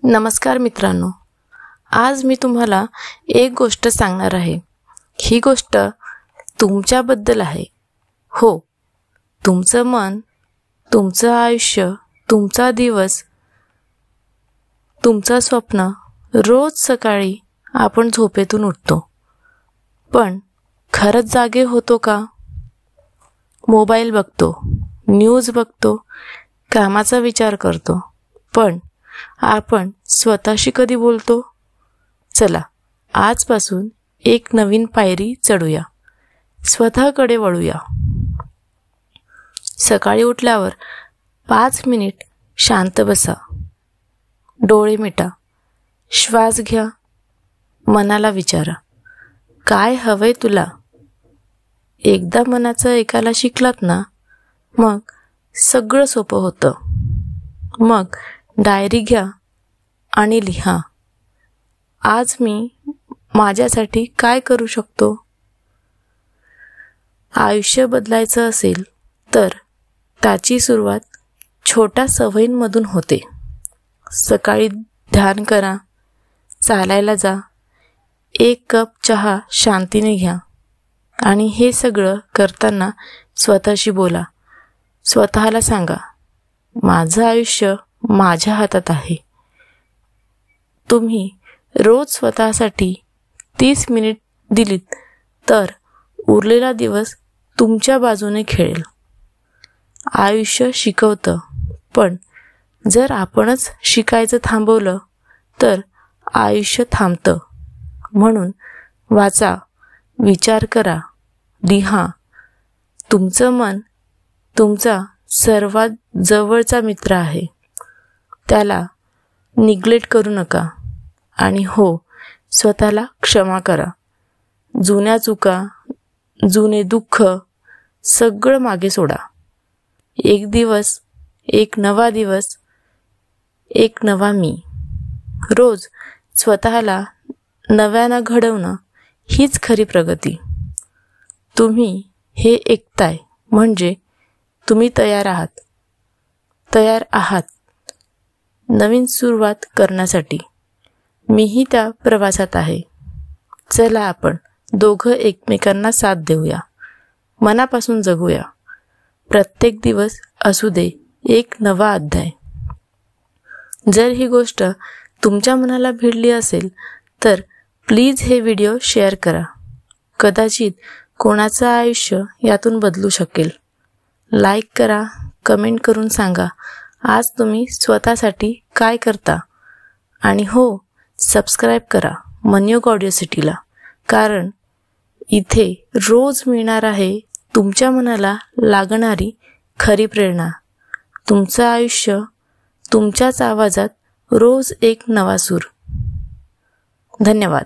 नमस्कार मित्रांनो, आज मी तुम्हाला एक गोष्ट सांगणार आहे। ही गोष्ट तुमच्याबद्दल आहे। हो, तुमचं मन, तुमचं आयुष्य, तुमचा दिवस, तुमचं स्वप्न। रोज सकाळी आपण झोपेतून उठतो, पण खरंच जागे होतो का? मोबाईल बघतो, न्यूज बघतो, कामाचा विचार करतो, पण आपण स्वतःशी कधी बोलतो? चला, आजपासून एक नवीन पायरी चढूया, स्वतःकडे वळूया। सकाळी उठल्यावर 5 मिनिट शांत बसा, डोळे मिटा, श्वास घ्या, मनाला विचारा, काय हवंय तुला? एकदा मनाचं ऐकायला शिकलात ना, मग सगळं सोपं होतं। मग डायरी घ्या आणि लिहा, आज मी माझ्यासाठी काय करू शकतो? आयुष्य बदलायचं असेल तर त्याची सुरुवात छोट्या सवयींमधून होते। सकाळी ध्यान करा, चालायला जा, 1 कप चहा शांतीने घ्या आणि हे सगळं करताना स्वतःशी बोला। स्वतःला सांगा, माझं आयुष्य माझ्या हातात आहे। तुम्ही रोज स्वतःसाठी 30 मिनिट दिलीत तर उरलेला दिवस तुमच्या बाजूने खेळेल। आयुष्य शिकवतं, पण जर आपणच शिकायचं थांबवलं तर आयुष्य थांबतं। म्हणून वाचा, विचार करा, लिहा। तुमचं मन तुमचा सर्वात जवळचा मित्र आहे, त्याला निग्लेक्ट करू नका। आणि हो, स्वतःला क्षमा करा। जुन्या चुका, जुने दुःख सगळं मागे सोडा। एक दिवस, एक नवा दिवस, एक नवा मी। रोज स्वतःला नव्यानं घडवणं हीच खरी प्रगती। तुम्ही हे ऐकताय म्हणजे तुम्ही तयार आहात नवीन सुरुवात करण्यासाठी। मीही त्या प्रवासात आहे। चला, आपण दोघं एकमेकांना साथ देऊया, मनापासून जगूया। प्रत्येक दिवस असू दे एक नवा अध्याय। जर ही गोष्ट तुमच्या मनाला भिडली असेल तर प्लीज हे व्हिडिओ शेअर करा। कदाचित कोणाचं आयुष्य यातून बदलू शकेल। लाईक करा, कमेंट करून सांगा आज तुम्ही स्वतःसाठी काय करता। आणि हो, सबस्क्राईब करा मनयोग ऑडिओ सिटीला, कारण इथे रोज मिळणार आहे तुमच्या मनाला लागणारी खरी प्रेरणा। तुमचं आयुष्य तुमच्याच आवाजात, रोज एक नवा सूर। धन्यवाद।